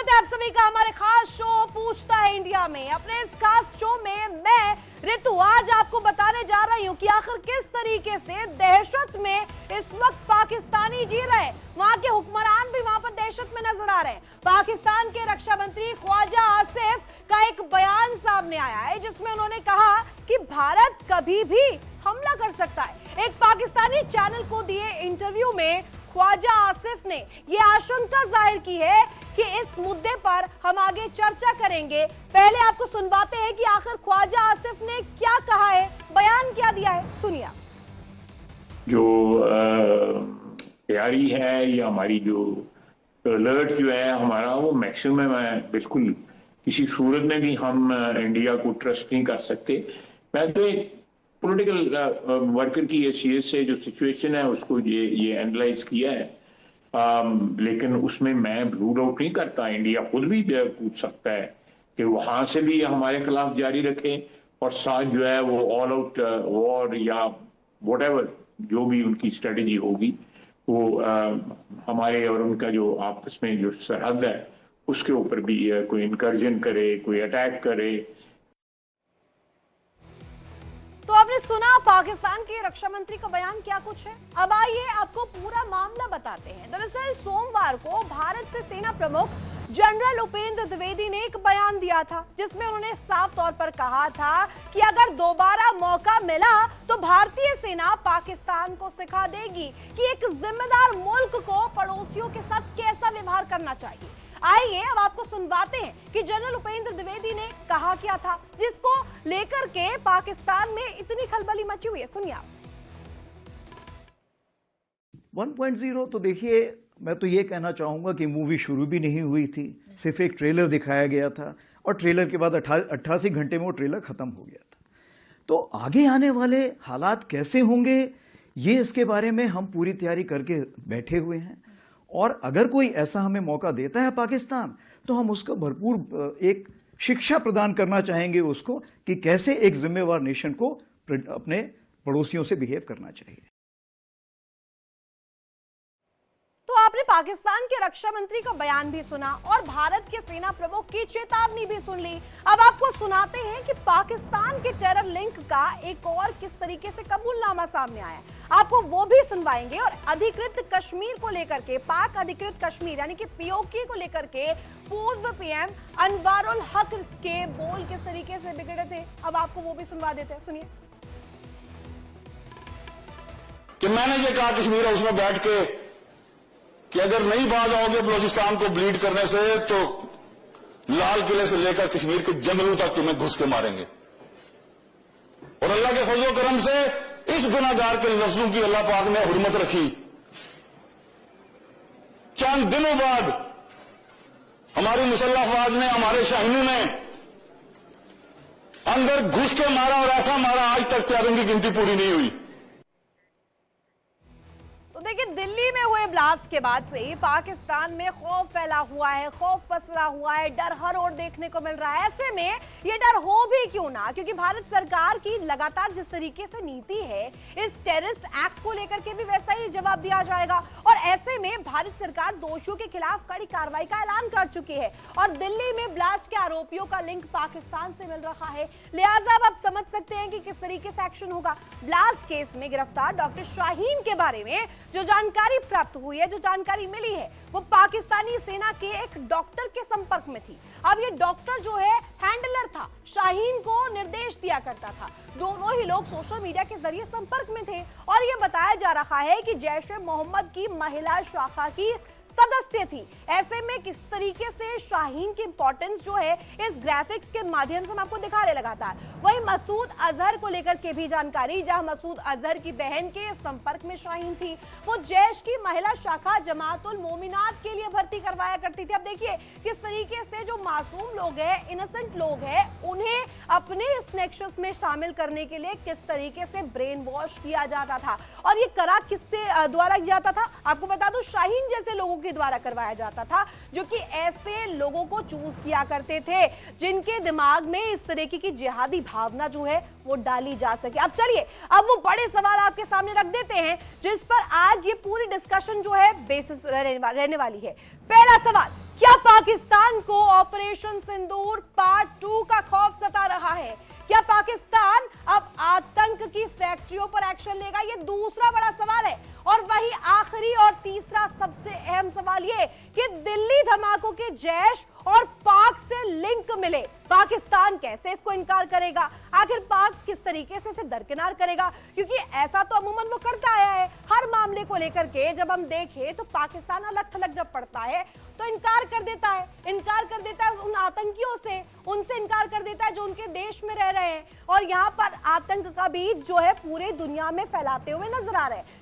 स्वागत है आप सभी का हमारे खास शो पूछता है इंडिया में। अपने इस खास शो में मैं ऋतु आज आपको बताने जा रही हूँ कि आखिर किस तरीके से दहशत में इस वक्त पाकिस्तानी जी रहे हैं। वहां के हुक्मरान भी वहां पर दहशत में नजर आ रहे हैं। पाकिस्तान के रक्षा मंत्री ख्वाजा आसिफ का एक बयान सामने आया है जिसमें उन्होंने कहा कि भारत कभी भी हमला कर सकता है। एक पाकिस्तानी चैनल को दिए इंटरव्यू में ख्वाजा आसिफ ने यह आशंका जाहिर की है कि इस मुद्दे पर हम आगे चर्चा करेंगे। पहले आपको सुनवाते हैं कि आखिर ख्वाजा आसिफ ने क्या कहा है, बयान क्या दिया है, सुनिए। जो तैयारी है या हमारी जो अलर्ट जो है हमारा, वो मैक्सिमम है। बिल्कुल किसी सूरत में भी हम इंडिया को ट्रस्ट नहीं कर सकते। मैं तो एक पॉलिटिकल वर्कर की हैसियत से जो सिचुएशन है उसको ये एनालाइज किया है, लेकिन उसमें मैं रूल आउट नहीं करता। इंडिया खुद भी पूछ सकता है कि वहां से भी हमारे खिलाफ जारी रखें और साथ जो है वो ऑल आउट वॉर या व्हाटएवर जो भी उनकी स्ट्रेटेजी होगी वो हमारे और उनका जो आपस में जो सरहद है उसके ऊपर भी कोई इनकर्जन करे, कोई अटैक करे। तो आपने सुना पाकिस्तान के रक्षा मंत्री का बयान क्या कुछ है। अब आइए आपको पूरा मामला बताते हैं। दरअसल सोमवार को भारत से सेना प्रमुख जनरल उपेंद्र द्विवेदी ने एक बयान दिया था जिसमें उन्होंने साफ तौर पर कहा था कि अगर दोबारा मौका मिला तो भारतीय सेना पाकिस्तान को सिखा देगी कि एक जिम्मेदार मुल्क को पड़ोसियों के साथ कैसा व्यवहार करना चाहिए। आइए अब आपको सुनवाते हैं कि जनरल उपेंद्र द्विवेदी ने कहा क्या था जिसको लेकर के पाकिस्तान में इतनी खलबली मची हुई है। सुनिए आप। 1.0 तो देखिए, मैं तो ये कहना चाहूंगा कि मूवी शुरू भी नहीं हुई थी, सिर्फ एक ट्रेलर दिखाया गया था और ट्रेलर के बाद 88 घंटे में वो ट्रेलर खत्म हो गया था। तो आगे आने वाले हालात कैसे होंगे ये इसके बारे में हम पूरी तैयारी करके बैठे हुए हैं और अगर कोई ऐसा हमें मौका देता है पाकिस्तान तो हम उसको भरपूर एक शिक्षा प्रदान करना चाहेंगे उसको कि कैसे एक जिम्मेवार नेशन को अपने पड़ोसियों से बिहेव करना चाहिए। तो आपने पाकिस्तान के रक्षा मंत्री का बयान भी सुना और भारत के सेना प्रमुख की चेतावनी भी सुन ली। अब आपको सुनाते हैं कि पाकिस्तान के टेरर लिंक का एक और किस तरीके से कबूलनामा सामने आया है, आपको वो भी सुनवाएंगे। और अधिकृत कश्मीर को लेकर के, पाक अधिकृत कश्मीर यानी कि पीओके को लेकर के पूर्व पीएम अनवारुल हक के बोल किस तरीके से बिगड़े थे, अब आपको वो भी सुनवा देते हैं, सुनिए। कि मैंने ये कहा कश्मीर हाउस में बैठ के कि अगर नहीं बाज आओगे बलूचिस्तान को ब्लीड करने से तो लाल किले से लेकर कश्मीर के जंगलों तक तुम्हें घुस के मारेंगे। और अल्लाह के फजल करम से इस गुनाहगार के लफ्जों की अल्लाह पाक ने हुर्मत रखी। चंद दिनों बाद हमारी मुसल्लह अफवाज ने, हमारे शाहीनों ने अंदर घुस के मारा और ऐसा मारा आज तक त्यागों की गिनती पूरी नहीं हुई। देखिए, दिल्ली में हुए ब्लास्ट के बाद से ही पाकिस्तान में खौफ फैला हुआ है, खौफ पसरा हुआ है, डर हर ओर देखने को मिल रहा है। ऐसे में ये डर हो भी क्यों ना, क्योंकि भारत सरकार की लगातार जिस तरीके से नीति है, इस टेररिस्ट एक्ट को लेकर के भी वैसा ही जवाब दिया जाएगा। और ऐसे में भारत सरकार दोषियों के खिलाफ कड़ी कार्रवाई का ऐलान कर चुकी है और दिल्ली में ब्लास्ट के आरोपियों का लिंक पाकिस्तान से मिल रहा है। लिहाजा अब आप समझ सकते हैं कि किस तरीके से एक्शन होगा। ब्लास्ट केस में गिरफ्तार डॉक्टर शाहीन के बारे में जो जानकारी प्राप्त हुई है, जो जानकारी मिली है, वो पाकिस्तानी सेना के एक डॉक्टर के संपर्क में थी। अब ये डॉक्टर जो है हैंडलर था, शाहीन को निर्देश दिया करता था। दोनों ही लोग सोशल मीडिया के जरिए संपर्क में थे और ये बताया जा रहा है कि जैश-ए-मोहम्मद की महिला शाखा की सदस्य थी। ऐसे में किस तरीके से शाहीन की इंपॉर्टेंस जो है इस ग्राफिक्स के माध्यम से हम आपको दिखा रहे लगातार। वहीं मसूद अजहर को लेकर के भी जानकारी, जहां मसूद अजहर की बहन के संपर्क में शाहीन थी, वो जैश की महिला शाखा जमातुल मोमिनात के लिए भर्ती करवाया करती थी। अब देखिए किस तरीके से जो मासूम लोग हैं, इनोसेंट लोग हैं, उन्हें अपने इस नेक्सस में शामिल करने के लिए किस तरीके से ब्रेन वॉश किया जाता था और ये करा किससे द्वारा जाता था। आपको बता दूं, शाहीन जैसे लोगों के द्वारा करवाया जाता था जो कि ऐसे लोगों को चूज किया करते थे जिनके दिमाग में इस तरीके की जिहादी भावना जो है वो डाली जा सके। अब चलिए, अब वो बड़े सवाल आपके सामने रख देते हैं जिस पर आज ये पूरी डिस्कशन जो है बेसिस रहने वाली है। पहला सवाल, क्या पाकिस्तान पाकिस्तान को ऑपरेशन सिंदूर पार्ट 2 का खौफ सता रहा है। क्या पाकिस्तान अब आतंक की फैक्ट्रियों पर एक्शन लेगा? ये दूसरा बड़ा सवाल है। और वही आखिरी और तीसरा सबसे अहम सवाल ये कि दिल्ली धमाकों के जैश और पाक से लिंक मिले, पाकिस्तान कैसे इसको इनकार करेगा? आखिर पाक किस तरीके से इसे दरकिनार करेगा? क्योंकि ऐसा तो अमूमन वो करता आया है हर मामले को लेकर के। जब हम देखें तो पाकिस्तान अलग थलग जब पड़ता है तो इनकार कर देता है उन आतंकियों से, उनसे इनकार कर देता है जो उनके देश में रह रहे हैं, और यहाँ पर आतंक का बीज जो है पूरे दुनिया में फैलाते हुए नजर आ रहे हैं।